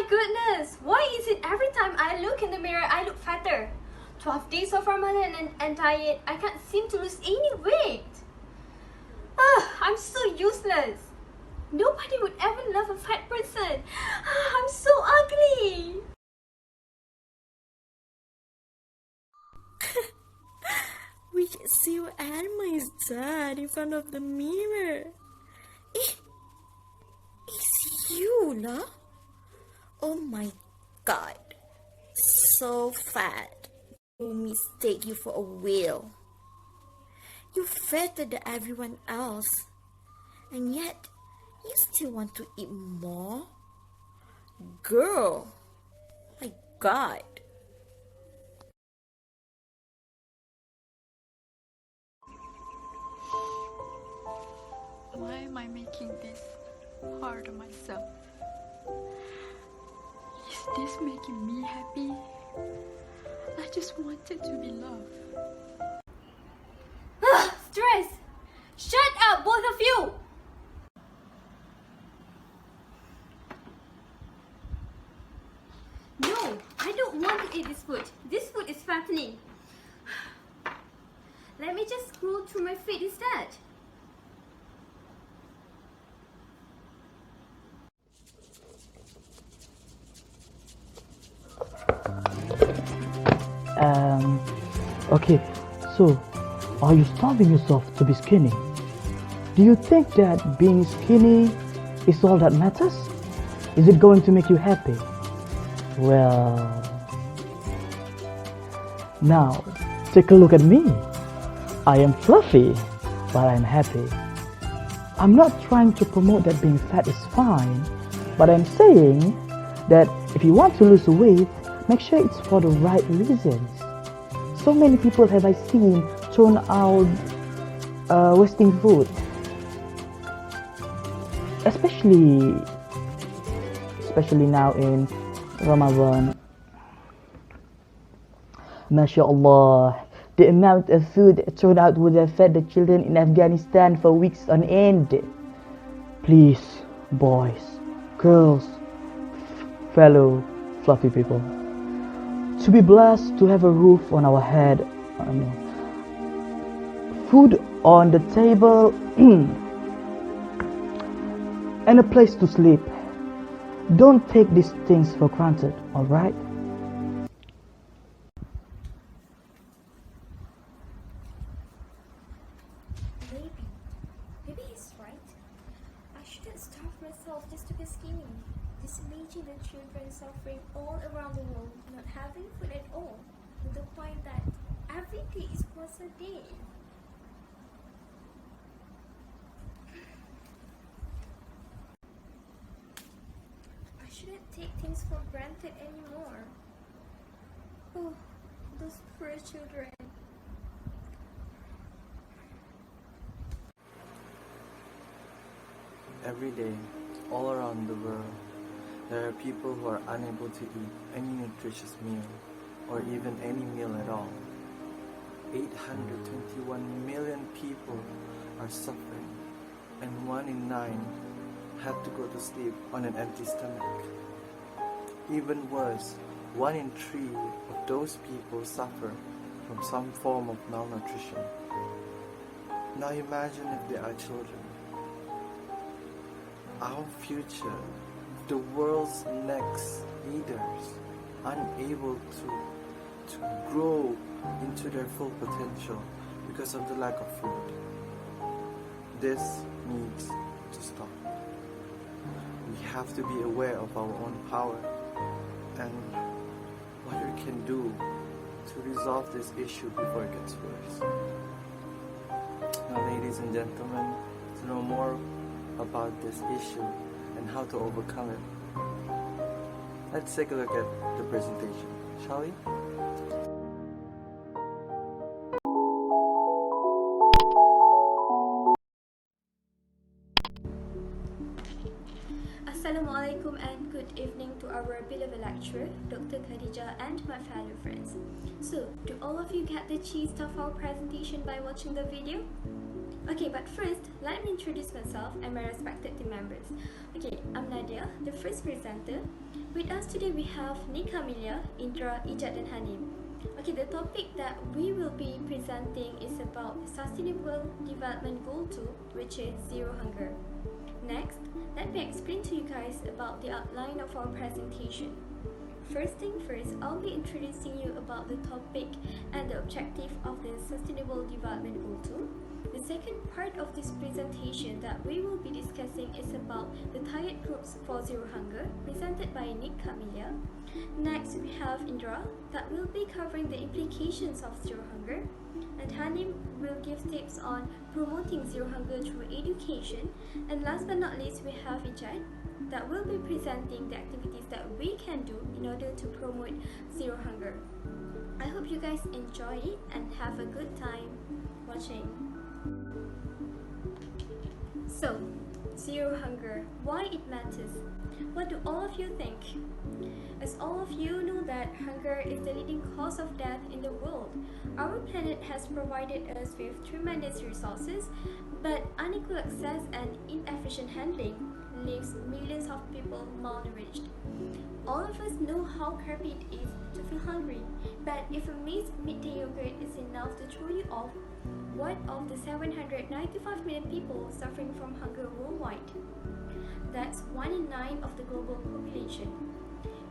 goodness! Why is it every time I look in the mirror, I look fatter? 12 days of Ramadan and diet, I can't seem to lose any weight. I'm so useless. Nobody would ever love a fat person. I'm so ugly. We can see you and my dad in front of the mirror. It's you, lah? Oh my god. So fat. Who mistake you for a whale. You're fatter than everyone else. And yet, you still want to eat more? Girl. My god. Why am I making this hard on myself? Is this making me happy? I just wanted to be loved. Stress! Shut up, both of you! No, I don't want to eat this food. This food is fattening. Let me just scroll through my feed instead. Okay, so are you starving yourself to be skinny? Do you think that being skinny is all that matters? Is it going to make you happy? Well, now take a look at me. I am fluffy, but I'm happy. I'm not trying to promote that being fat is fine, but I'm saying that if you want to lose weight, make sure it's for the right reasons. So many people have I seen thrown out wasting food, especially now in Ramadan. MashaAllah, the amount of food thrown out would have fed the children in Afghanistan for weeks on end. Please, boys, girls, fellow fluffy people, to be blessed to have a roof on our head, food on the table, and a place to sleep. Don't take these things for granted, alright? Maybe he's right. I shouldn't starve myself just to be skinny. Just imagine the children suffering all around the world, not having food at all, to the point that every day is worse a day. I shouldn't take things for granted anymore. Oh, those poor children. Every day, all around the world, there are people who are unable to eat any nutritious meal, or even any meal at all. 821 million people are suffering, and 1 in 9 have to go to sleep on an empty stomach. Even worse, 1 in 3 of those people suffer from some form of malnutrition. Now imagine if they are children. Our future, the world's next leaders, unable to grow into their full potential because of the lack of food. This needs to stop. We have to be aware of our own power and what we can do to resolve this issue before it gets worse. Now, ladies and gentlemen, to know more about this issue and how to overcome it, let's take a look at the presentation, shall we? Assalamualaikum and good evening to our beloved lecturer, Dr. Khadijah, and my fellow friends. So, do all of you get the gist of our presentation by watching the video? Okay, but first, let me introduce myself and my respected team members. Okay, I'm Nadia, the first presenter. With us today we have Kamilia, INDRA, IZZAT and HANIM. Okay, the topic that we will be presenting is about Sustainable Development Goal 2, which is Zero Hunger. Next, let me explain to you guys about the outline of our presentation. First thing first, I'll be introducing you about the topic and the objective of the Sustainable Development Goal 2. The second part of this presentation that we will be discussing is about the target groups for Zero Hunger, presented by Kamilia. Next, we have INDRA that will be covering the implications of Zero Hunger, and HANIM will give tips on promoting Zero Hunger through education, and last but not least, we have IZZAT that will be presenting the activities that we can do in order to promote Zero Hunger. I hope you guys enjoy it and have a good time watching. So, Zero Hunger, why it matters? What do all of you think? As all of you know that hunger is the leading cause of death in the world. Our planet has provided us with tremendous resources, but unequal access and inefficient handling leaves millions of people malnourished. All of us know how crappy it is to feel hungry, but if a mixed midday yogurt is enough to throw you off, what of the 795 million people suffering from hunger worldwide? That's 1 in 9 of the global population.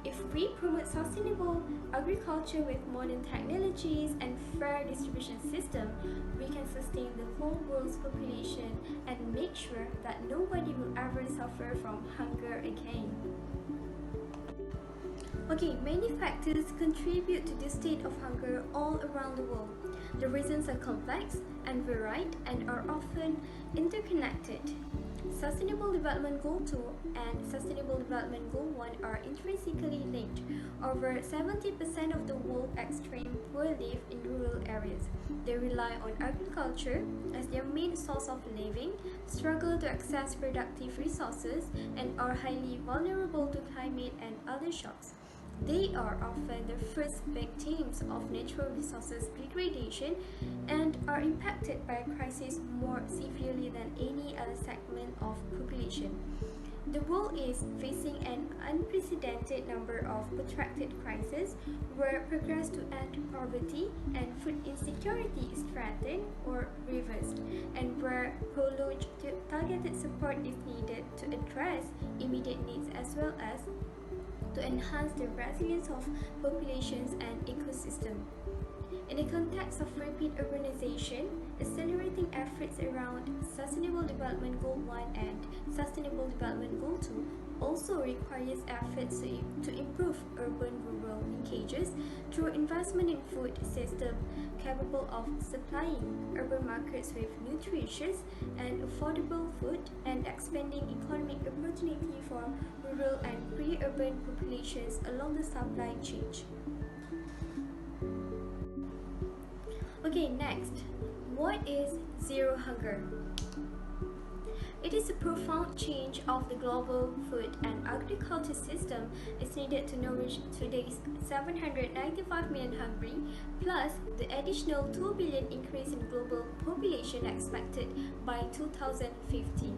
If we promote sustainable agriculture with modern technologies and fair distribution system, we can sustain the whole world's population and make sure that nobody will ever suffer from hunger again. Okay, many factors contribute to the state of hunger all around the world. The reasons are complex and varied and are often interconnected. Sustainable Development Goal 2 and Sustainable Development Goal 1 are intrinsically linked. Over 70% of the world's extreme poor live in rural areas. They rely on agriculture as their main source of living, struggle to access productive resources, and are highly vulnerable to climate and other shocks. They are often the first victims of natural resources degradation and are impacted by a crisis more severely than any other segment of population. The world is facing an unprecedented number of protracted crises where progress to end poverty and food insecurity is threatened or reversed, and where prolonged targeted support is needed to address immediate needs as well as to enhance the resilience of populations and ecosystems. In the context of rapid urbanization, accelerating efforts around Sustainable Development Goal 1 and Sustainable Development Goal 2 also requires efforts to improve urban-rural linkages through investment in food systems capable of supplying urban markets with nutritious and affordable food and expanding economic opportunity for rural and pre-urban populations along the supply chain. Okay, next, what is Zero Hunger? It is a profound change of the global food and agriculture system is needed to nourish today's 795 million hungry, plus the additional 2 billion increase in global population expected by 2050.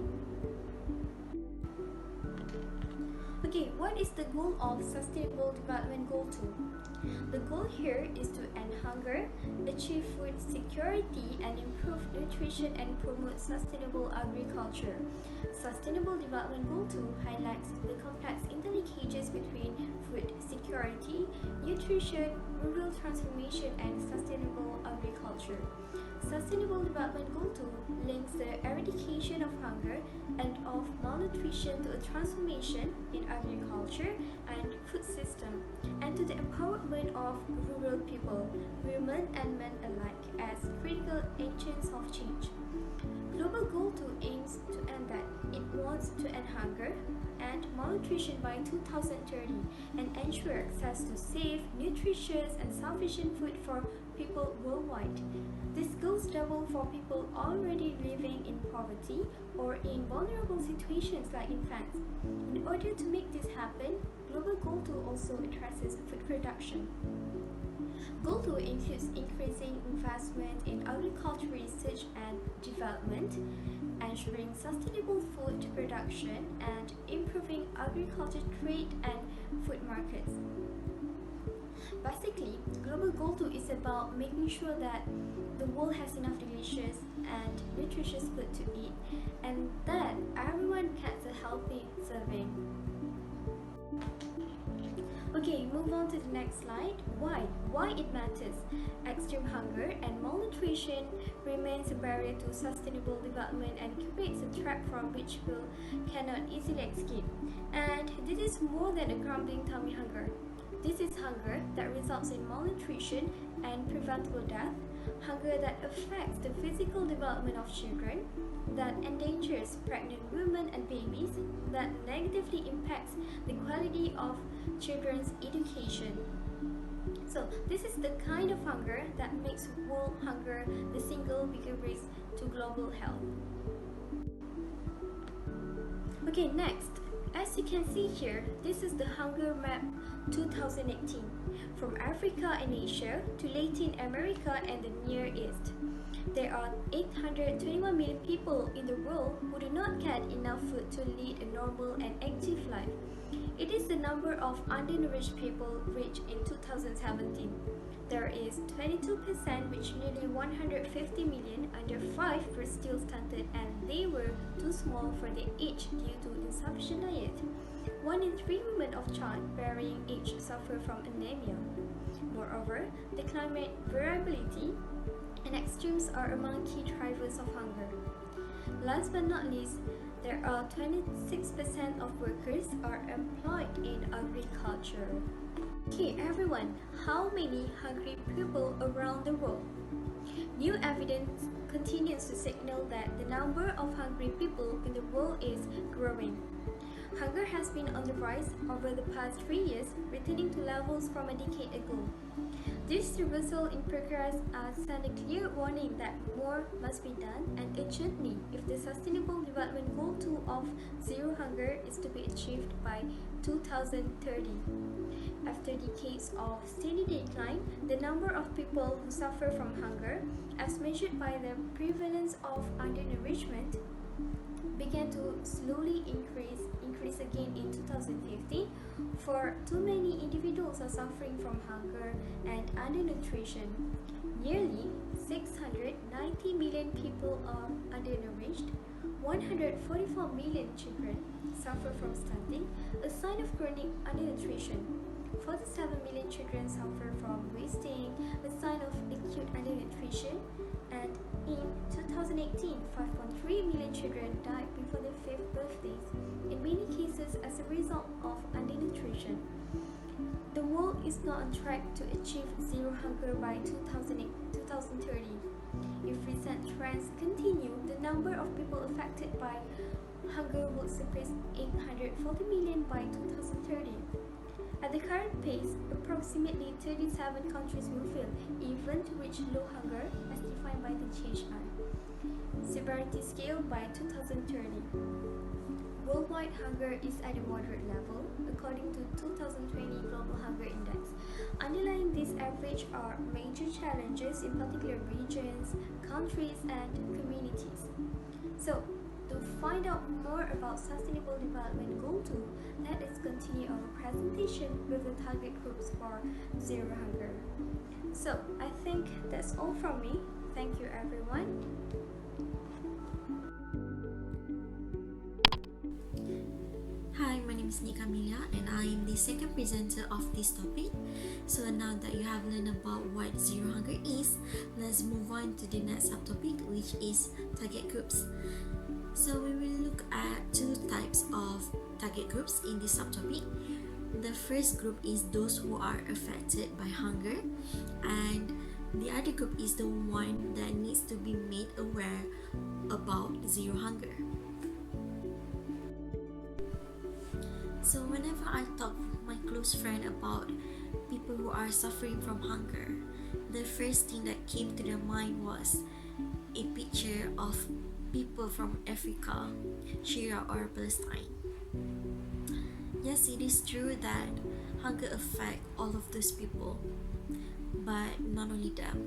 Okay, what is the goal of Sustainable Development Goal 2? The goal here is to end hunger, achieve food security, and improve nutrition and promote sustainable agriculture. Sustainable Development Goal 2 highlights the complex interlinkages between food security, nutrition, rural transformation, and sustainable agriculture. Sustainable Development Goal 2 links the eradication of hunger and of malnutrition to a transformation in agriculture and food system, and to the empowerment of rural people, women and men alike, as critical agents of change. Global Goal 2 aims to end that. It wants to end hunger and malnutrition by 2030 and ensure access to safe, nutritious, and sufficient food for people worldwide. This goes double for people already living in poverty or in vulnerable situations like infants. In order to make this happen, Global Goal 2 also addresses food production. Goal 2 includes increasing investment in agriculture research and development, ensuring sustainable food production, and improving agriculture trade and food markets. Basically, Global Goal 2 is about making sure that the world has enough delicious and nutritious food to eat, and that everyone gets a healthy serving. Okay, move on to the next slide. Why it matters? Extreme hunger and malnutrition remains a barrier to sustainable development and creates a trap from which people cannot easily escape. And this is more than a grumbling tummy hunger. This is hunger that results in malnutrition and preventable death, hunger that affects the physical development of children, that endangers pregnant women and babies, that negatively impacts the quality of children's education. So this is the kind of hunger that makes world hunger the single biggest risk to global health. Okay, next. As you can see here, this is the Hunger Map 2018, from Africa and Asia to Latin America and the Near East. There are 821 million people in the world who do not get enough food to lead a normal and active life. It is the number of undernourished people reached in 2017. There is 22%, which nearly 150 million under 5 were still stunted and they were too small for their age due to insufficient diet. 1 in 3 women of childbearing age suffer from anemia. Moreover, the climate variability and extremes are among key drivers of hunger. Last but not least, there are 26% of workers are employed in agriculture. Okay, everyone, how many hungry people around the world? New evidence continues to signal that the number of hungry people in the world is growing. Hunger has been on the rise over the past 3 years, returning to levels from a decade ago. This reversal in progress sends a clear warning that more must be done and urgently if the Sustainable Development Goal 2 of Zero Hunger is to be achieved by 2030. After decades of steady decline, the number of people who suffer from hunger, as measured by the prevalence of undernourishment, began to slowly increase again in 2015, for too many individuals are suffering from hunger and undernutrition. Nearly 690 million people are undernourished, 144 million children suffer from stunting, a sign of chronic undernutrition. 47 million children suffer from wasting, a sign of acute undernutrition, and in 2018, 5.3 million children died before their 5th birthdays, in many cases as a result of undernutrition. The world is not on track to achieve zero hunger by 2030. If recent trends continue, the number of people affected by hunger will surpass 840 million by 2030. At the current pace, approximately 37 countries will fail even to reach low hunger as defined by the KHADIJAH severity scale by 2030. Worldwide hunger is at a moderate level, according to 2020 Global Hunger Index. Underlying this average are major challenges in particular regions, countries, and communities. So, to find out more about Sustainable Development Goal 2, let us continue our presentation with the target groups for Zero Hunger. So, I think that's all from me. Thank you, everyone. Hi, my name is Kamilia and I am the second presenter of this topic. So now that you have learned about what Zero Hunger is, let's move on to the next subtopic, which is target groups. So we will look at two types of target groups in this subtopic. The first group is those who are affected by hunger, and the other group is the one that needs to be made aware about zero hunger. So whenever I talk with my close friend about people who are suffering from hunger, the first thing that came to their mind was a picture of people from Africa, Syria or Palestine. Yes, it is true that hunger affects all of those people, But not only them.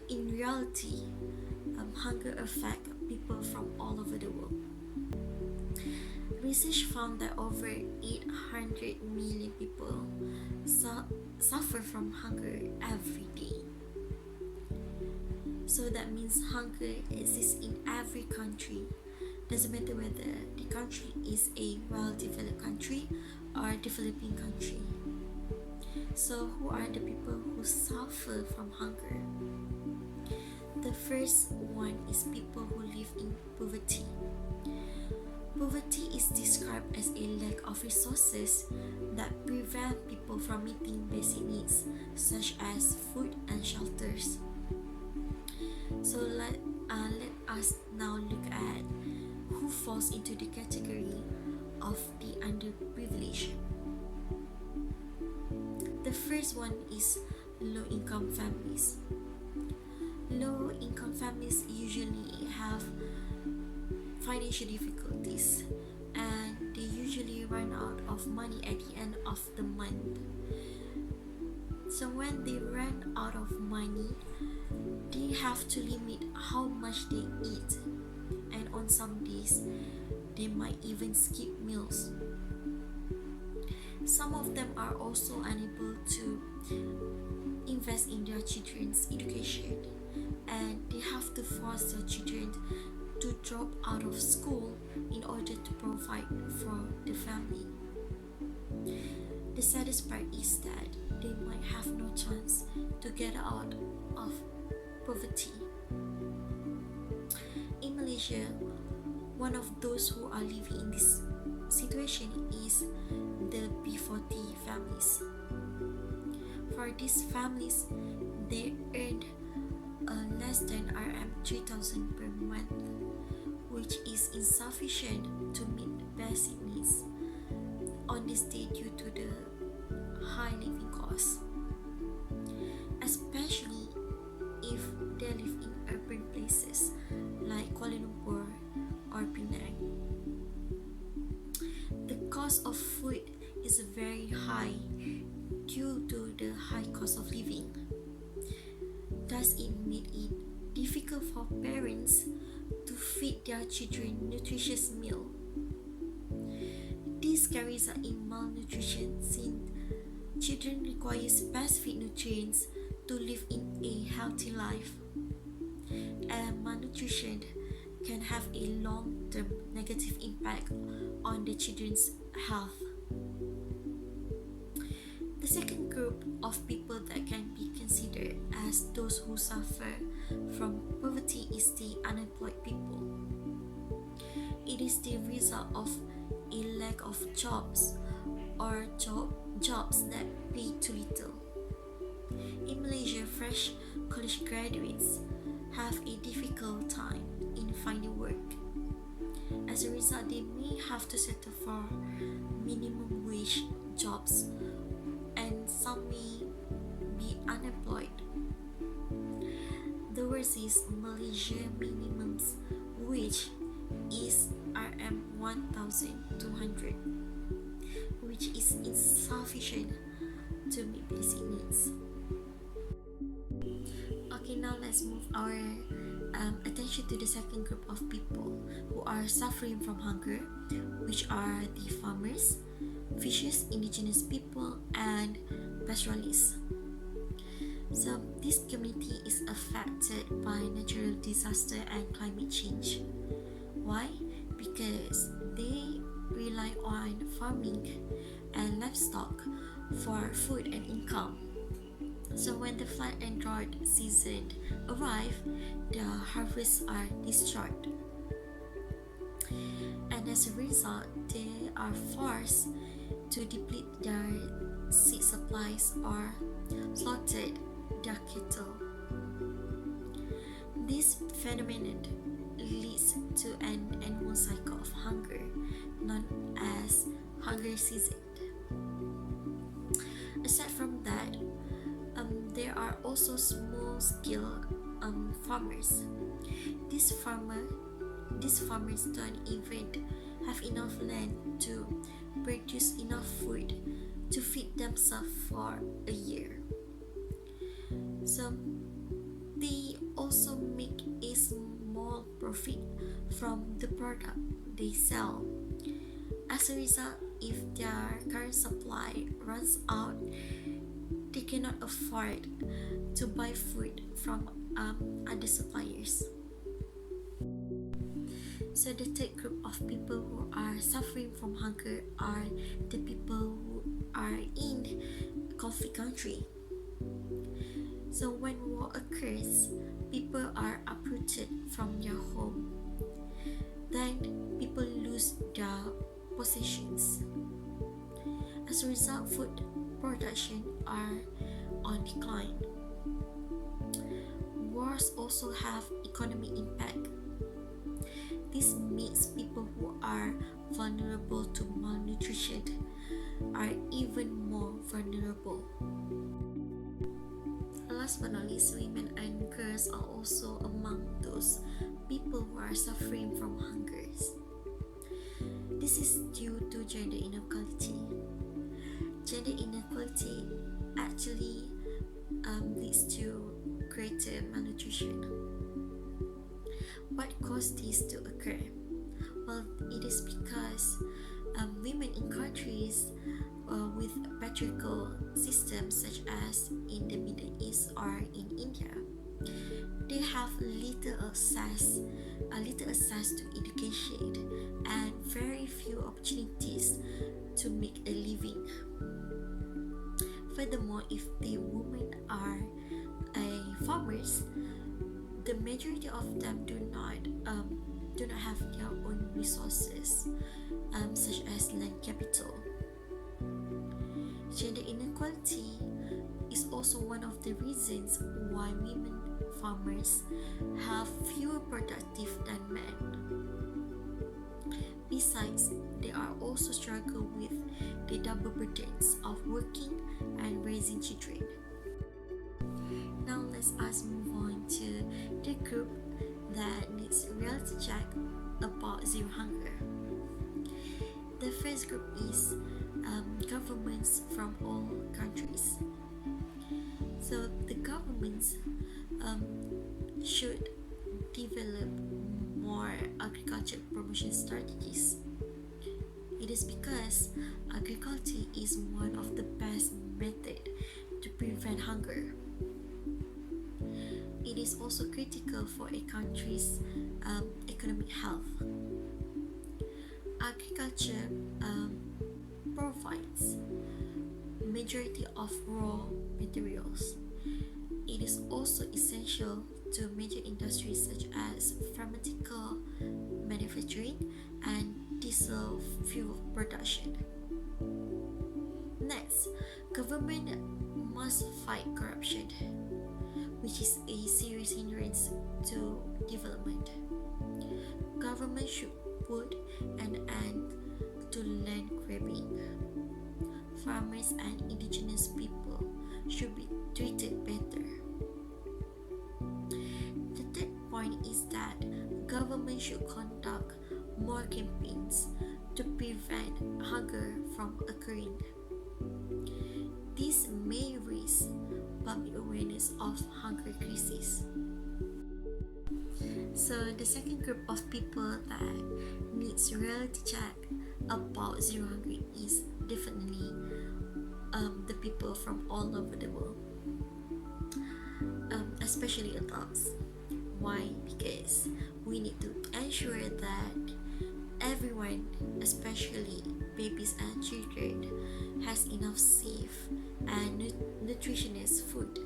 In reality, hunger affects people from all over the world. Research found that over 800 million people suffer from hunger every day. So that means hunger exists in every country. Doesn't matter whether the country is a well-developed country or a developing country. So who are the people who suffer from hunger? The first one is people who live in poverty. Poverty is described as a lack of resources that prevent people from meeting basic needs such as food and shelters. So let us now look at who falls into the category of the underprivileged. The first one is low-income families. Low-income families usually have financial difficulties and they usually run out of money at the end of the month. So when they run out of money, they have to limit how much they eat, and on some days they might even skip meals. Some of them are also unable to invest in their children's education, and they have to force their children to drop out of school in order to provide for the family. The saddest part is that they might have no chance to get out of poverty. In Malaysia, one of those who are living in this situation is the B40 families. For these families, they earn less than RM3,000 per month, which is insufficient to meet basic needs on this day due to the high living costs, especially if they live in urban places like Kuala Lumpur or Penang. The cost of food is very high due to the high cost of living. Thus, it made it difficult for parents to feed their children nutritious meal. This can result in malnutrition since children require specific nutrients to live in a healthy life, and malnutrition can have a long-term negative impact on the children's health. The second group of people that can be considered as those who suffer from poverty is the unemployed people. It is the result of a lack of jobs or jobs that pay too little. In Malaysia, fresh college graduates have a difficult time in finding work. As a result, they may have to settle for minimum wage jobs, and some may be unemployed. The worst is Malaysia minimum wage is RM1,200, which is insufficient to meet basic needs. Okay, now let's move our attention to the second group of people who are suffering from hunger, which are the farmers, fishers, indigenous people, and pastoralists. So this community is affected by natural disaster and climate change. Why? Because they rely on farming and livestock for food and income. So when the flood and drought season arrive, the harvests are destroyed. And as a result, they are forced to deplete their seed supplies or slaughtered their cattle. This phenomenon leads to an annual cycle of hunger known as hunger season. Aside from that, there are also small-scale farmers. These farmers don't even have enough land to produce enough food to feed themselves for a year. So they also make a small profit from the product they sell. As a result, if their current supply runs out, they cannot afford to buy food from other suppliers. So the third group of people who are suffering from hunger are the people who are in conflict country. So when war occurs, people are uprooted from their home. Then people lose their possessions. As a result, food production are on decline. Wars also have economic impact. This makes people who are vulnerable to malnutrition are even more vulnerable. Last but not least, women and girls are also among those people who are suffering from hungers. This is due to gender inequality. Gender inequality actually leads to greater malnutrition. What caused this to occur? Well, it is because women in countries with patriarchal systems such as in the Middle East or in India, they have little access to education and very few opportunities to make a living. Furthermore, if the women are farmers, the majority of them do not have their own resources, such as land capital. Gender inequality is also one of the reasons why women farmers have fewer productive than men. Besides, they are also struggle with the double burdens of working and raising children. Now let us move on to the group that needs reality check about zero hunger. The first group is governments from all countries. So the governments should develop more agriculture promotion strategies. It is because agriculture is one of the best methods to prevent hunger. It is also critical for a country's economic health. Agriculture provides majority of raw materials. It is also essential to major industries such as pharmaceutical manufacturing and diesel fuel production. Next, government must fight corruption, which is a serious hindrance to development. Government should put an end to land grabbing. Farmers and indigenous people should be treated better. The third point is that government should conduct more campaigns to prevent hunger from occurring. This may raise public awareness of hunger crisis. So the second group of people that needs reality check about zero hunger is definitely the people from all over the world, especially adults. Why? Because we need to ensure that everyone, especially babies and children, has enough safe and nutritious food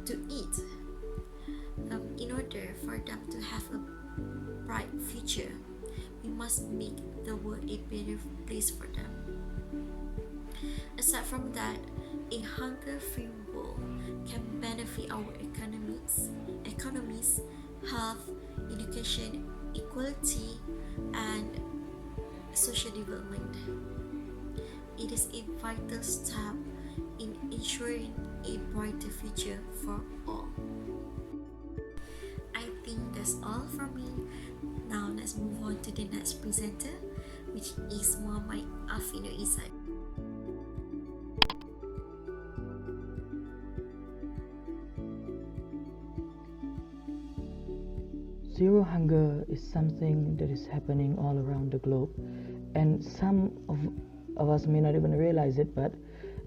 to eat. In order for them to have a bright future, we must make the world a better place for them. Aside from that, a hunger-free world can benefit our economies, health, education, equality, and social development. It is a vital step in ensuring a brighter future for all. I think that's all from me. Now let's move on to the next presenter, which is Muhammad Afinu Izzat. zero hunger is something that is happening all around the globe, and some of us may not even realize it, but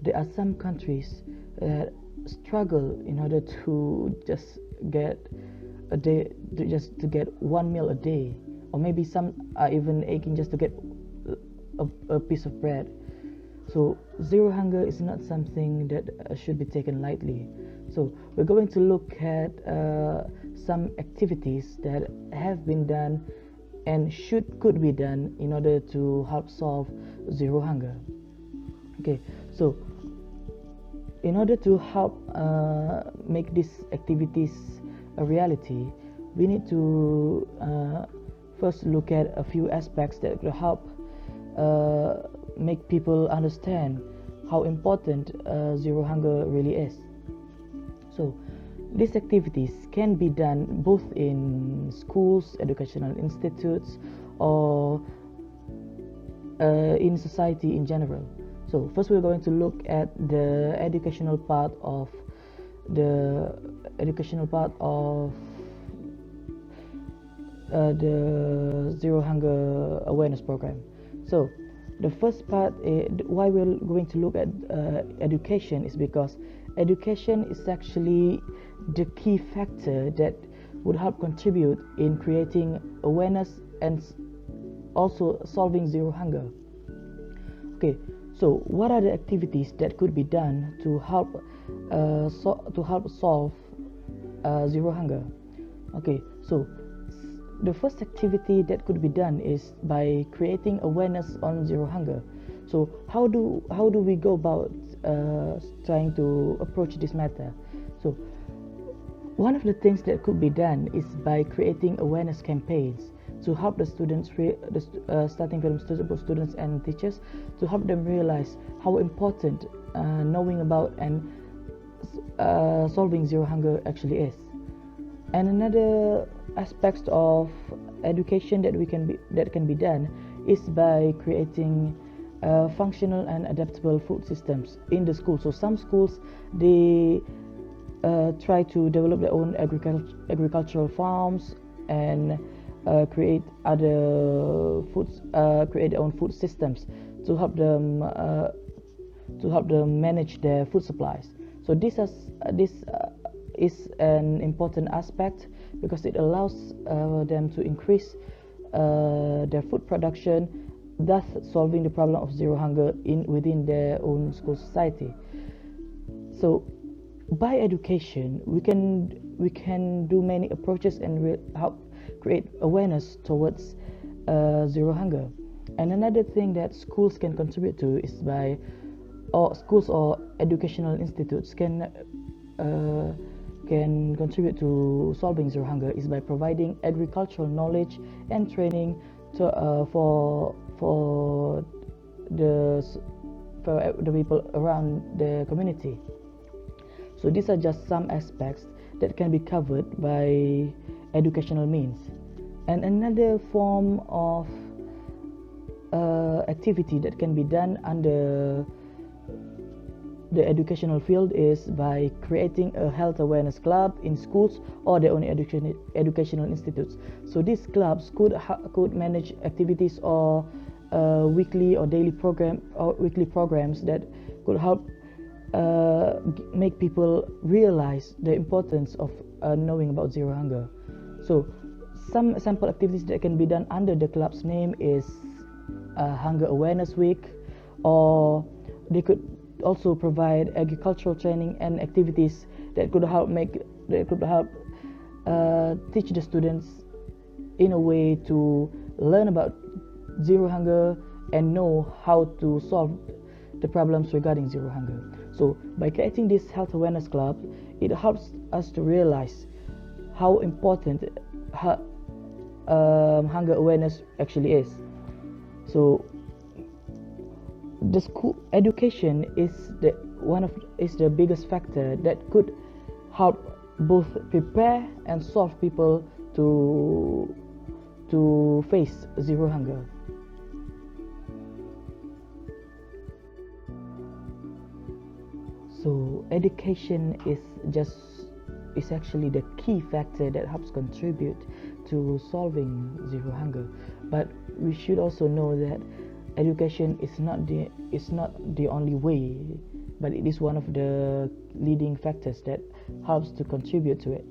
there are some countries that struggle in order to just get a day, just to get one meal a day, or maybe some are even aching just to get a piece of bread. So zero hunger is not something that should be taken lightly. So we're going to look at some activities that have been done and could be done in order to help solve zero hunger. Okay, so in order to help make these activities a reality, we need to first look at a few aspects that could help make people understand how important zero hunger really is. So these activities can be done both in schools, educational institutes, or in society in general. So first we're going to look at the educational part of the zero hunger awareness program. So the first part, why we're going to look at education, is because education is actually the key factor that would help contribute in creating awareness and also solving zero hunger. Okay, so what are the activities that could be done to help solve zero hunger? Okay, so the first activity that could be done is by creating awareness on zero hunger. So how do we go about trying to approach this matter? So one of the things that could be done is by creating awareness campaigns to help the students, starting from students and teachers, to help them realize how important knowing about and solving zero hunger actually is. And another aspect of education that can be done is by creating functional and adaptable food systems in the school. So some schools, they try to develop their own agricultural farms and create create their own food systems to help them manage their food supplies. So this is an important aspect because it allows them to increase their food production, thus solving the problem of zero hunger within their own school society. So by education, we can do many approaches and help create awareness towards zero hunger. And another thing that schools can contribute to is schools or educational institutes can contribute to solving zero hunger is by providing agricultural knowledge and training for the people around the community. So these are just some aspects that can be covered by educational means. And another form of activity that can be done under the educational field is by creating a health awareness club in schools or their own educational institutes. So these clubs could manage activities or weekly or daily programs that could help make people realize the importance of knowing about zero hunger. So some sample activities that can be done under the club's name is Hunger Awareness Week, or they could also provide agricultural training and activities that could help teach the students in a way to learn about zero hunger and know how to solve the problems regarding zero hunger. So by creating this health awareness club, it helps us to realize how important hunger awareness actually is. So the school education is the biggest factor that could help both prepare and solve people to face zero hunger. So education is actually the key factor that helps contribute to solving zero hunger, but we should also know that education is not the only way, but it is one of the leading factors that helps to contribute to it.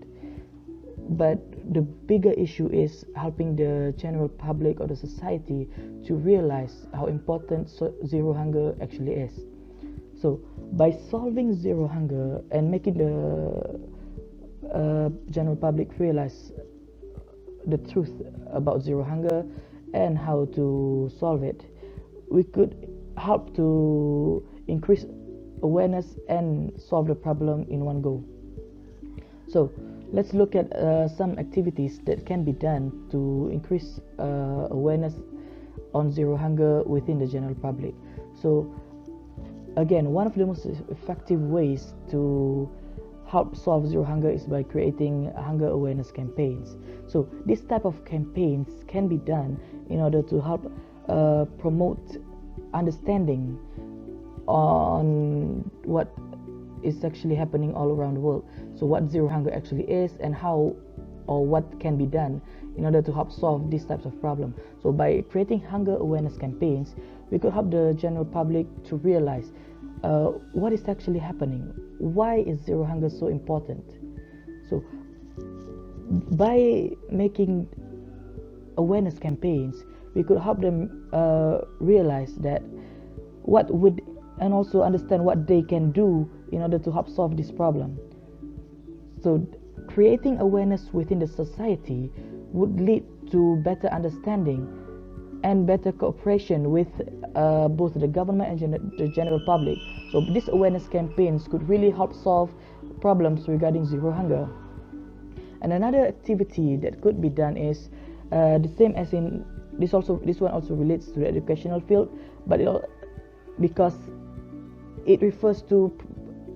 But the bigger issue is helping the general public or the society to realize how important zero hunger actually is. So by solving zero hunger and making the general public realize the truth about zero hunger and how to solve it, we could help to increase awareness and solve the problem in one go. So let's look at some activities that can be done to increase awareness on zero hunger within the general public. So again, one of the most effective ways to help solve zero hunger is by creating hunger awareness campaigns. So this type of campaigns can be done in order to help promote understanding on what is actually happening all around the world. So what zero hunger actually is and how or what can be done in order to help solve these types of problems. So by creating hunger awareness campaigns, we could help the general public to realize what is actually happening. Why is zero hunger so important? So by making awareness campaigns, we could help them realize that and also understand what they can do in order to help solve this problem. So creating awareness within the society would lead to better understanding and better cooperation with both the government and the general public. So these awareness campaigns could really help solve problems regarding zero hunger. And another activity that could be done is the same as in this one also relates to the educational field, but because it refers to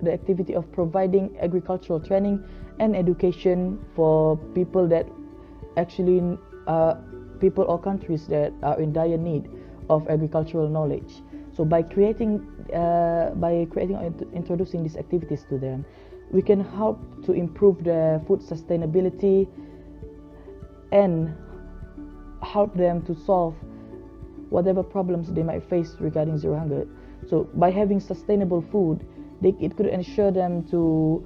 the activity of providing agricultural training and education for people that actually people or countries that are in dire need of agricultural knowledge. So by creating or introducing these activities to them, we can help to improve their food sustainability and help them to solve whatever problems they might face regarding zero hunger. So by having sustainable food, it could ensure them to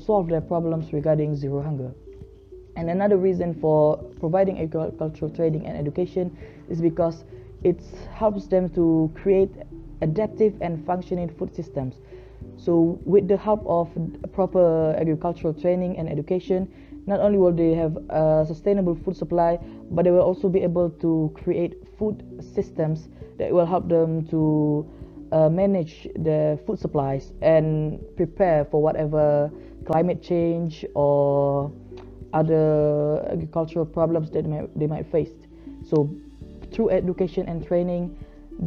solve their problems regarding zero hunger. And another reason for providing agricultural training and education is because it helps them to create adaptive and functioning food systems. So with the help of proper agricultural training and education, not only will they have a sustainable food supply, but they will also be able to create food systems that will help them to manage the food supplies and prepare for whatever climate change or other agricultural problems that they might face. So through education and training,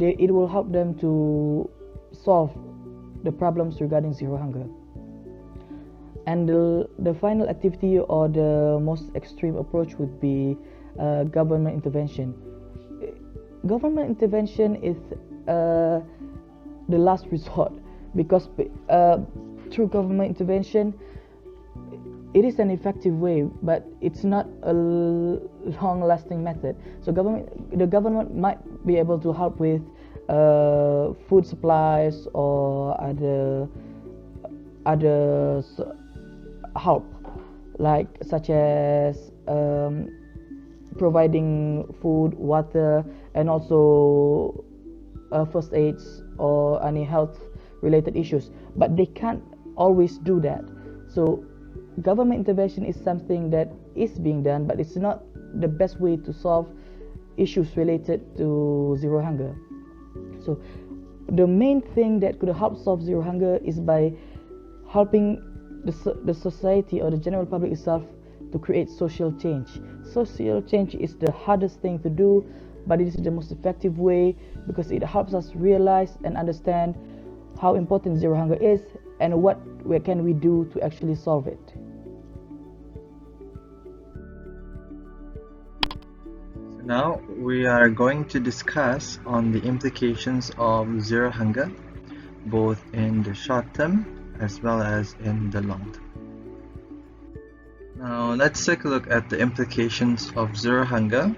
it will help them to solve the problems regarding zero hunger. And the final activity or the most extreme approach would be government intervention. Government intervention is the last resort, because through government intervention, it is an effective way, but it's not a long-lasting method. So the government might be able to help with food supplies or other help, like such as providing food, water, and also first aids or any health related issues, but they can't always do that. So government intervention is something that is being done, but it's not the best way to solve issues related to zero hunger. So the main thing that could help solve zero hunger is by helping the society or the general public itself to create social change. Social change is the hardest thing to do, but it is the most effective way because it helps us realize and understand how important zero hunger is and what can we do to actually solve it. Now we are going to discuss on the implications of zero hunger, both in the short term as well as in the long term. Now let's take a look at the implications of zero hunger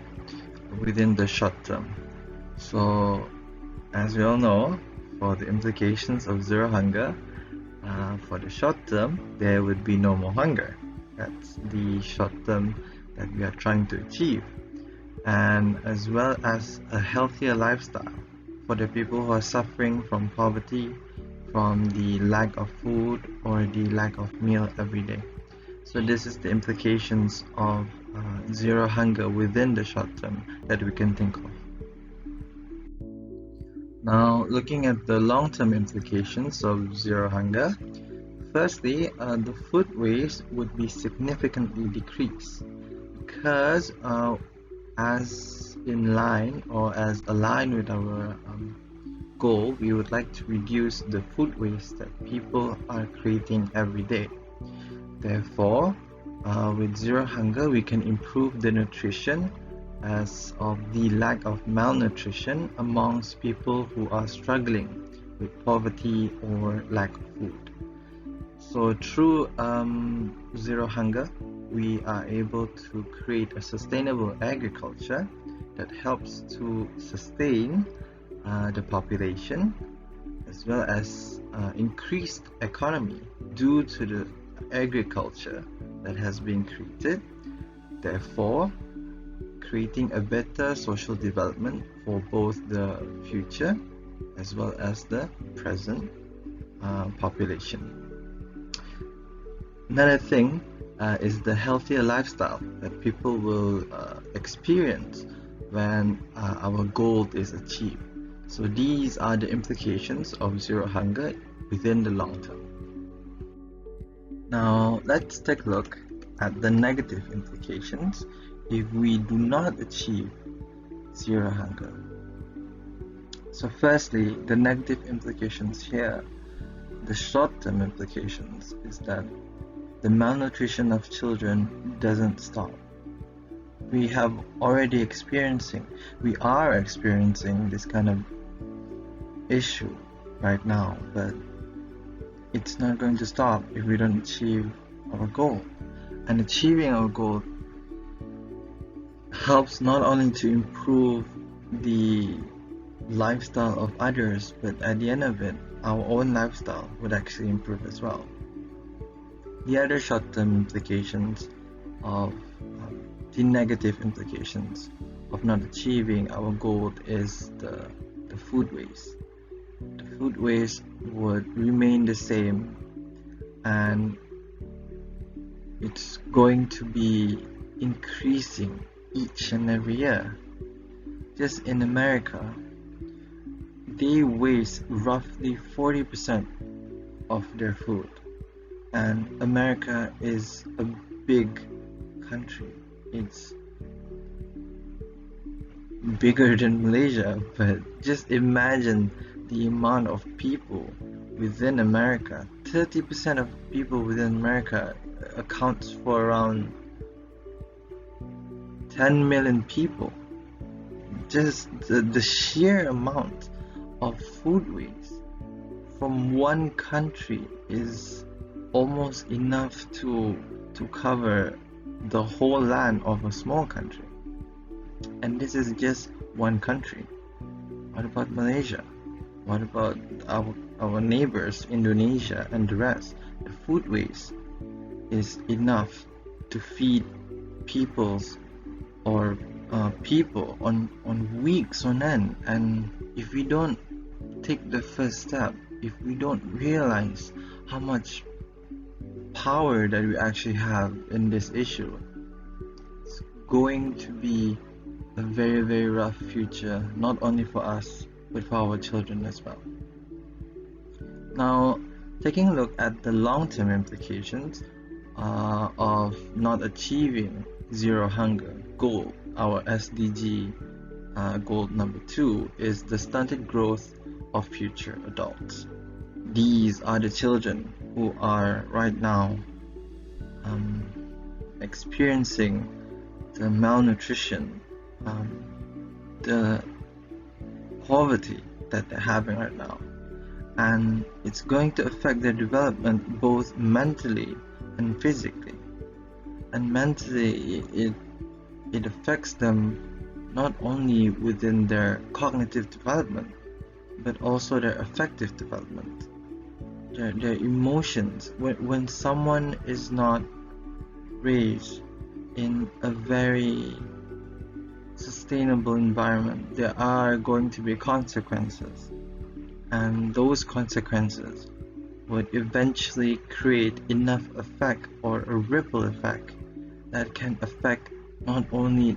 within the short term. So as we all know, for the implications of zero hunger, for the short term, there would be no more hunger. That's the short term that we are trying to achieve. And as well as a healthier lifestyle for the people who are suffering from poverty, from the lack of food or the lack of meal every day. So this is the implications of zero hunger within the short term that we can think of. Now, looking at the long-term implications of zero hunger, firstly, the food waste would be significantly decreased because as in line or as aligned with our goal, we would like to reduce the food waste that people are creating every day. Therefore, with zero hunger, we can improve the nutrition as of the lack of malnutrition amongst people who are struggling with poverty or lack of food. So through zero hunger, we are able to create a sustainable agriculture that helps to sustain the population as well as increased economy due to the agriculture that has been created, therefore creating a better social development for both the future as well as the present population. Another thing is the healthier lifestyle that people will experience when our goal is achieved. So these are the implications of zero hunger within the long term. Now let's take a look at the negative implications if we do not achieve zero hunger. So firstly, the negative implications here, the short-term implications, is that the malnutrition of children doesn't stop. We are experiencing this kind of issue right now, but it's not going to stop if we don't achieve our goal. And achieving our goal helps not only to improve the lifestyle of others, but at the end of it, our own lifestyle would actually improve as well. The other short-term implications of the negative implications of not achieving our goal is the food waste. The food waste would remain the same, and it's going to be increasing each and every year. Just in America, they waste roughly 40% of their food, and America is a big country. It's bigger than Malaysia, but just imagine the amount of people within America. 30% of people within America accounts for around 10 million people. Just the sheer amount of food waste from one country is almost enough to cover the whole land of a small country. And this is just one country. What about Malaysia? What about our neighbors, Indonesia and the rest? The food waste is enough to feed people on weeks on end. And if we don't take the first step, if we don't realize how much power that we actually have in this issue, it's going to be a very, very rough future, not only for us but for our children as well. Now, taking a look at the long-term implications of not achieving zero hunger goal, our SDG goal number 2 is the stunted growth of future adults. These are the children who are right now experiencing the malnutrition, the poverty that they're having right now, and it's going to affect their development both mentally and physically. and mentally it affects them not only within their cognitive development, but also their affective development, their emotions. When someone is not raised in a very sustainable environment, there are going to be consequences, and those consequences would eventually create enough effect or a ripple effect that can affect not only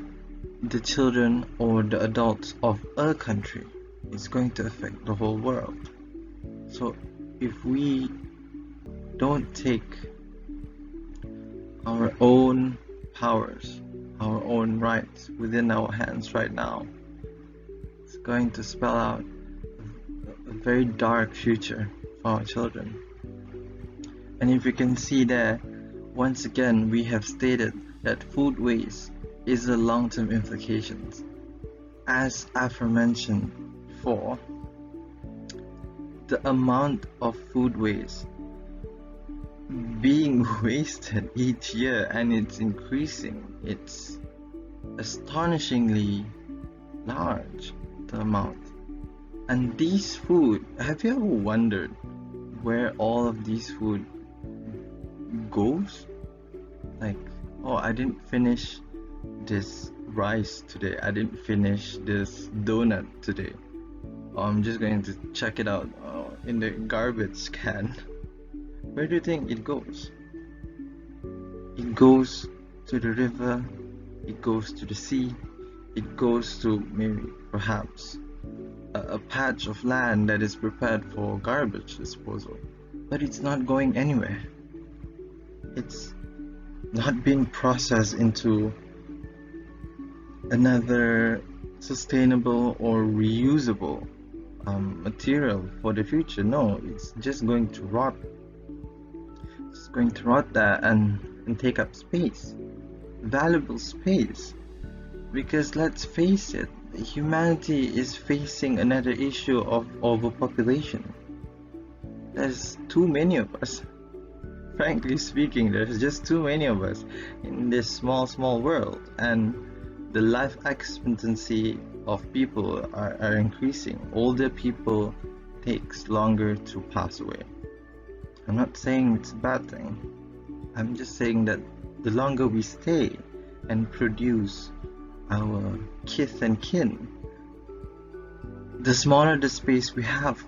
the children or the adults of a country, it's going to affect the whole world. So if we don't take our own powers, our own rights within our hands right now, it's going to spell out a very dark future for our children. And if you can see there, once again we have stated that food waste is the long-term implications. As aforementioned before, the amount of food waste being wasted each year, and it's increasing. It's astonishingly large, the amount. And these food, have you ever wondered where all of these food goes? Like, oh, I didn't finish this rice today, I didn't finish this donut today, I'm just going to check it out in the garbage can. Where do you think it goes? It goes to the river, it goes to the sea, it goes to maybe perhaps a patch of land that is prepared for garbage disposal, but it's not going anywhere. It's not being processed into another sustainable or reusable material for the future. No, it's just going to rot. It's going to rot there and take up space, valuable space. Because let's face it, humanity is facing another issue of overpopulation. There's too many of us. Frankly speaking, there's just too many of us in this small world, and the life expectancy of people are increasing. Older people takes longer to pass away. I'm not saying it's a bad thing. I'm just saying that the longer we stay and produce our kith and kin, the smaller the space we have,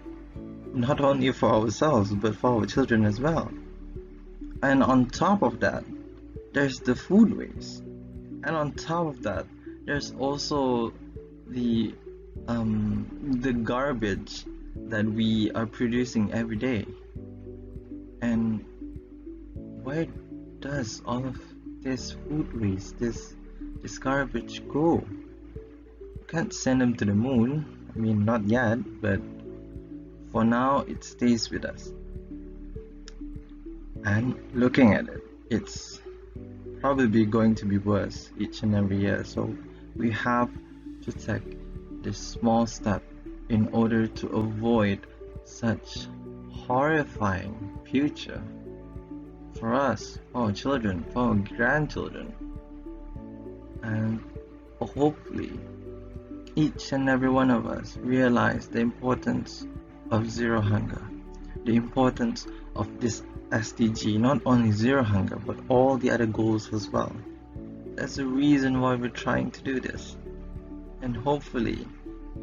not only for ourselves but for our children as well. And on top of that, there's the food waste, and on top of that, there's also the garbage that we are producing every day. And where does all of this food waste, this garbage go? You can't send them to the moon. I mean, not yet, but for now it stays with us. And looking at it, it's probably going to be worse each and every year. So we have to take this small step in order to avoid such horrifying future for us, for our children, for our grandchildren. And hopefully each and every one of us realize the importance of zero hunger, the importance of this SDG, not only zero hunger but all the other goals as well. That's the reason why we're trying to do this, and hopefully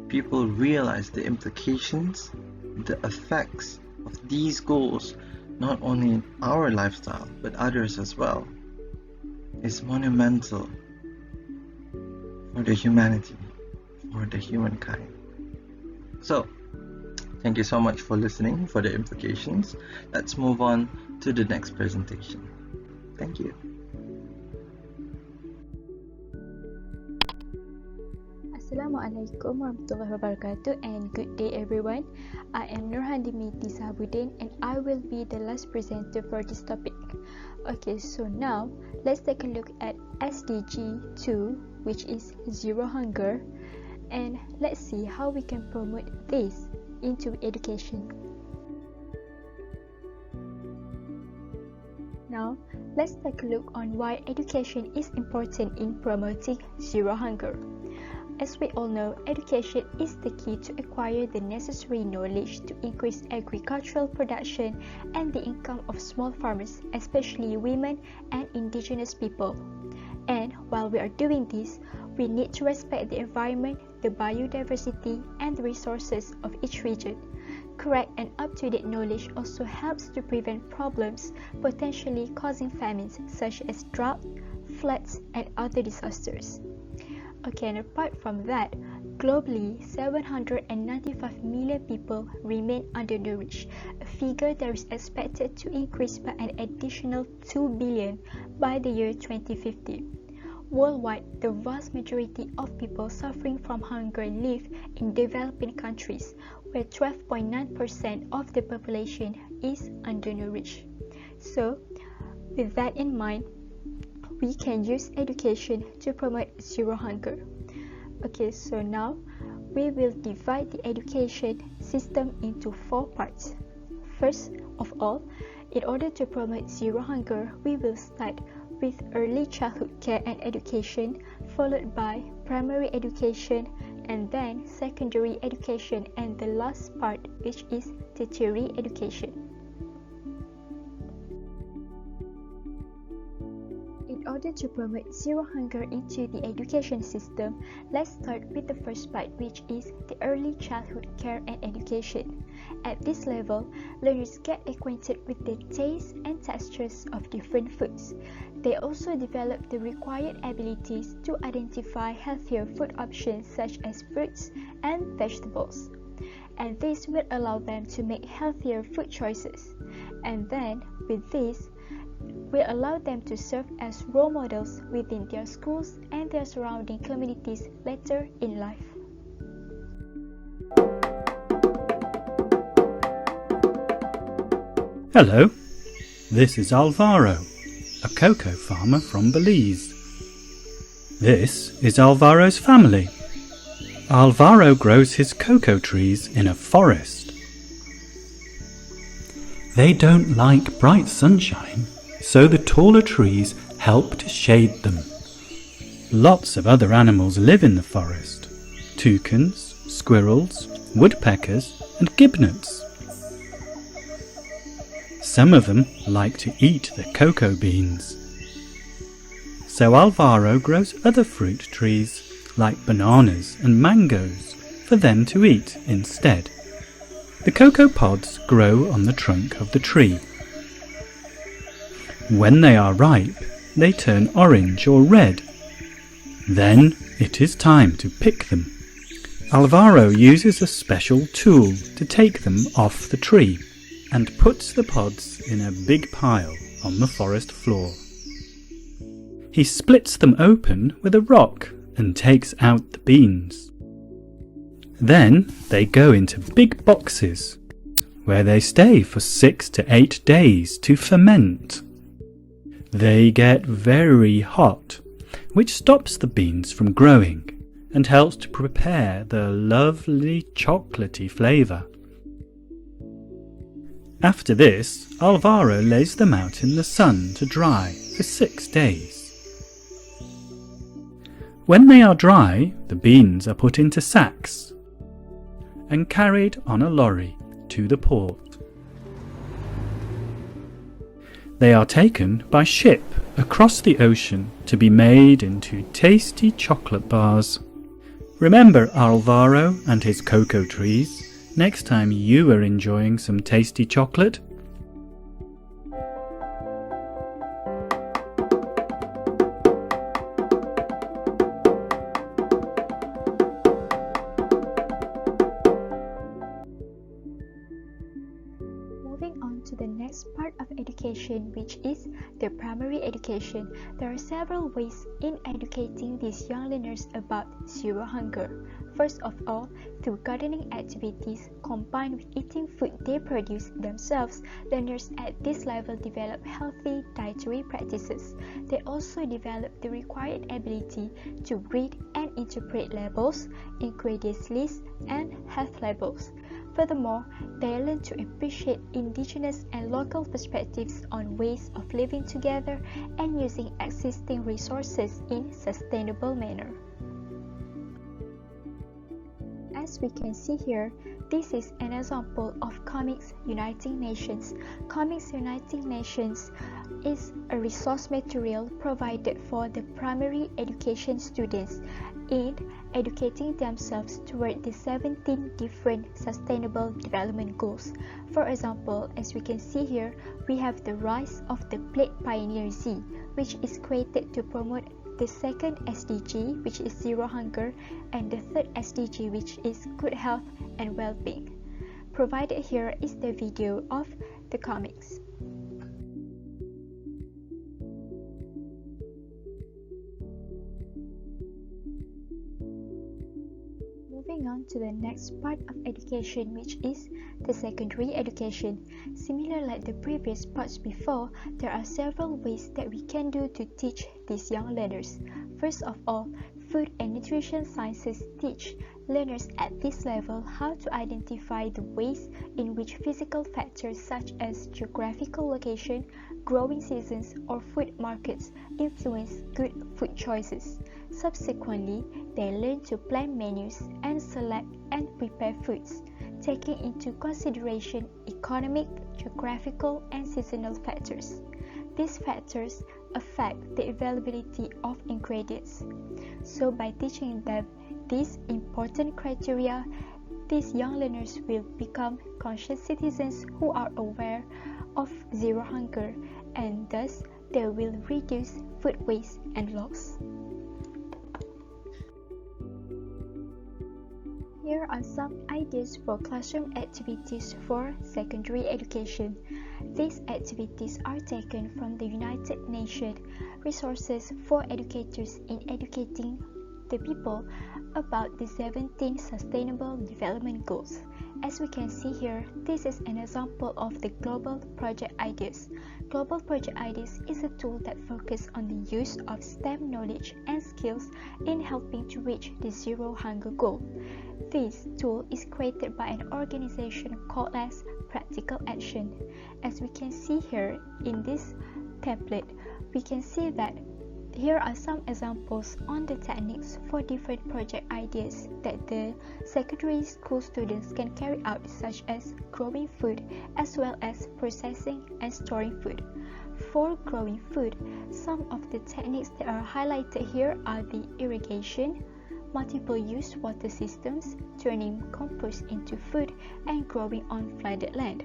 people realize the implications, the effects of these goals, not only in our lifestyle but others as well. It's monumental for the humanity, for the humankind. So thank you so much for listening for the implications. Let's move on to the next presentation. Thank you. Assalamualaikum warahmatullahi wabarakatuh, and good day everyone. I am Nurhandimiti SAHABUDDIN, and I will be the last presenter for this topic. Okay, so now let's take a look at SDG 2, which is zero hunger, and let's see how we can promote this into education. Now let's take a look on why education is important in promoting zero hunger. As we all know, education is the key to acquire the necessary knowledge to increase agricultural production and the income of small farmers, especially women and indigenous people. And while we are doing this, we need to respect the environment, the biodiversity, and the resources of each region. Correct and up-to-date knowledge also helps to prevent problems potentially causing famines such as drought, floods, and other disasters. Okay, and apart from that, globally, 795 million people remain undernourished, a figure that is expected to increase by an additional 2 billion by the year 2050. Worldwide, the vast majority of people suffering from hunger live in developing countries, where 12.9% of the population is undernourished. So, with that in mind, we can use education to promote zero hunger. Okay, so now we will divide the education system into 4 parts. First of all, in order to promote zero hunger, we will start with early childhood care and education, followed by primary education, and then secondary education, and the last part, which is tertiary education. In order to promote zero hunger into the education system, let's start with the first part, which is the early childhood care and education. At this level, learners get acquainted with the tastes and textures of different foods. They also develop the required abilities to identify healthier food options such as fruits and vegetables. And this will allow them to make healthier food choices. And then, with this, will allow them to serve as role models within their schools and their surrounding communities later in life. Hello, this is Alvaro, a cocoa farmer from Belize. This is Alvaro's family. Alvaro grows his cocoa trees in a forest. They don't like bright sunshine, so the taller trees help to shade them. Lots of other animals live in the forest: toucans, squirrels, woodpeckers, and gibnets. Some of them like to eat the cocoa beans. So Alvaro grows other fruit trees like bananas and mangoes for them to eat instead. The cocoa pods grow on the trunk of the tree. When they are ripe, they turn orange or red. Then it is time to pick them. Alvaro uses a special tool to take them off the tree and puts the pods in a big pile on the forest floor. He splits them open with a rock and takes out the beans. Then they go into big boxes, where they stay for 6 to 8 days to ferment. They get very hot, which stops the beans from growing and helps to prepare the lovely chocolatey flavour. After this, Alvaro lays them out in the sun to dry for 6 days. When they are dry, the beans are put into sacks and carried on a lorry to the port. They are taken by ship across the ocean to be made into tasty chocolate bars. Remember Alvaro and his cocoa trees next time you are enjoying some tasty chocolate. Moving on to the next part of education, which is the primary education, there are several ways in educating these young learners about zero hunger. First of all, through gardening activities combined with eating food they produce themselves, learners at this level develop healthy dietary practices. They also develop the required ability to read and interpret labels, ingredients lists, and health labels. Furthermore, they learn to appreciate indigenous and local perspectives on ways of living together and using existing resources in sustainable manner. As we can see here, this is an example of Comics Uniting Nations. Comics Uniting Nations is a resource material provided for the primary education students in educating themselves toward the 17 different sustainable development goals. For example, as we can see here, we have the rise of the Plate Pioneer Z, which is created to promote the second SDG, which is zero hunger, and the third SDG, which is good health and well-being. Provided here is the video of the comics. Moving on to the next part of education, which is the secondary education. Similar like the previous parts before, there are several ways that we can do to teach these young learners. First of all, food and nutrition sciences teach learners at this level how to identify the ways in which physical factors such as geographical location, growing seasons, or food markets influence good food choices. Subsequently, they learn to plan menus and select and prepare foods, taking into consideration economic, geographical, and seasonal factors. These factors affect the availability of ingredients. So by teaching them these important criteria, these young learners will become conscious citizens who are aware of zero hunger, and thus they will reduce food waste and loss. Here are some ideas for classroom activities for secondary education. These activities are taken from the United Nations Resources for Educators in Educating the People about the 17 Sustainable Development Goals. As we can see here, this is an example of the Global Project Ideas. Global Project Ideas is a tool that focuses on the use of STEM knowledge and skills in helping to reach the Zero Hunger Goal. This tool is created by an organization called as Practical Action. As we can see here in this template, we can see that here are some examples on the techniques for different project ideas that the secondary school students can carry out, such as growing food as well as processing and storing food. For growing food, some of the techniques that are highlighted here are the irrigation, multiple-use water systems, turning compost into food, and growing on flooded land.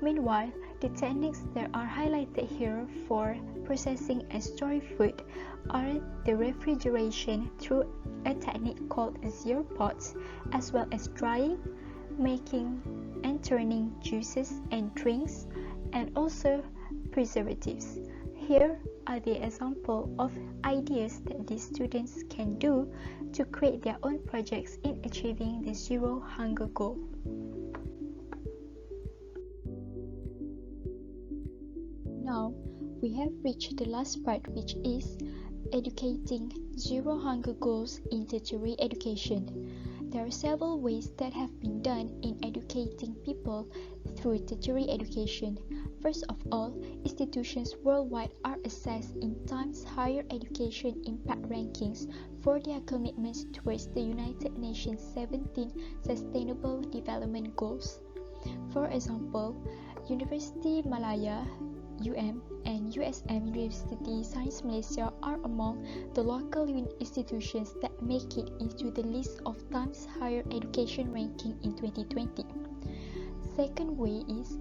Meanwhile, the techniques that are highlighted here for processing and storing food are the refrigeration through a technique called zero pots, as well as drying, making and turning juices and drinks, and also preservatives. Here are the example of ideas that these students can do to create their own projects in achieving the Zero Hunger Goal. Now, we have reached the last part, which is educating Zero Hunger Goals in tertiary education. There are several ways that have been done in educating people through tertiary education. First of all, institutions worldwide are assessed in Times Higher Education Impact Rankings for their commitments towards the United Nations 17 Sustainable Development Goals. For example, University Malaya and USM University Science Malaysia are among the local institutions that make it into the list of Times Higher Education ranking in 2020. Second way is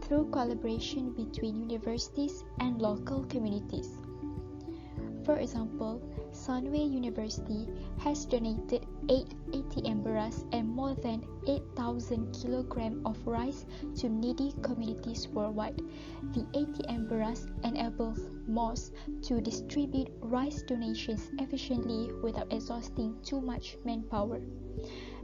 through collaboration between universities and local communities. For example, Sunway University has donated 8 ATM beras and more than 8,000 kilograms of rice to needy communities worldwide. The ATM beras enables MOHDs to distribute rice donations efficiently without exhausting too much manpower.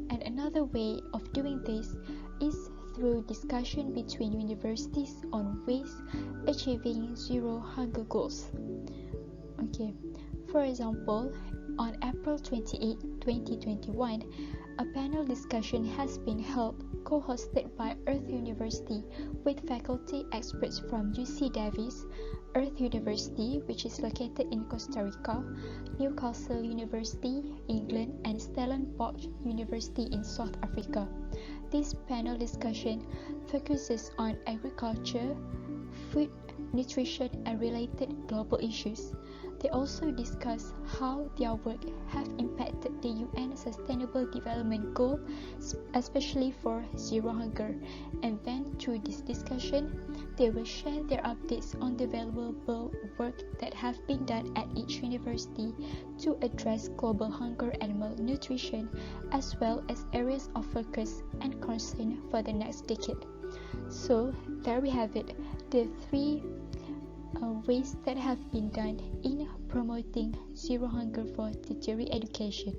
And another way of doing this is through discussion between universities on ways achieving Zero Hunger Goals. Okay, for example, on April 28, 2021, a panel discussion has been held, co-hosted by Earth University with faculty experts from UC Davis, Earth University, which is located in Costa Rica, Newcastle University, England, and Stellenbosch University in South Africa. This panel discussion focuses on agriculture, food, nutrition, and related global issues. They also discuss how their work have impacted the UN Sustainable Development Goal, especially for zero hunger. And then through this discussion, they will share their updates on the valuable work that have been done at each university to address global hunger and malnutrition, as well as areas of focus and concern for the next decade. So there we have it, the three ways that have been done in promoting zero hunger for tertiary education.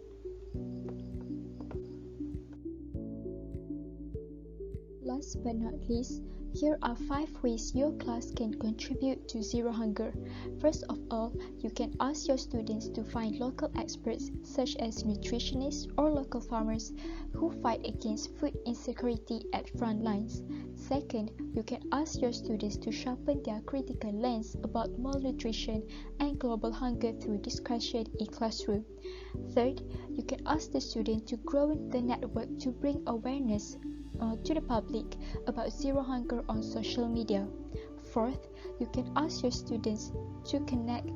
Last but not least, here are 5 ways your class can contribute to zero hunger. First of all, you can ask your students to find local experts such as nutritionists or local farmers who fight against food insecurity at front lines. Second, you can ask your students to sharpen their critical lens about malnutrition and global hunger through discussion in classroom. Third, you can ask the student to grow the network to bring awareness to the public about zero hunger on social media. Fourth, you can ask your students to connect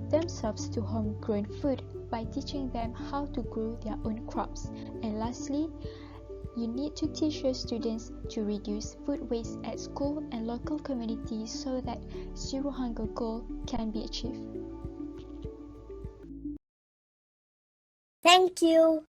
themselves to homegrown food by teaching them how to grow their own crops. And lastly, you need to teach your students to reduce food waste at school and local communities so that zero hunger goal can be achieved. Thank you.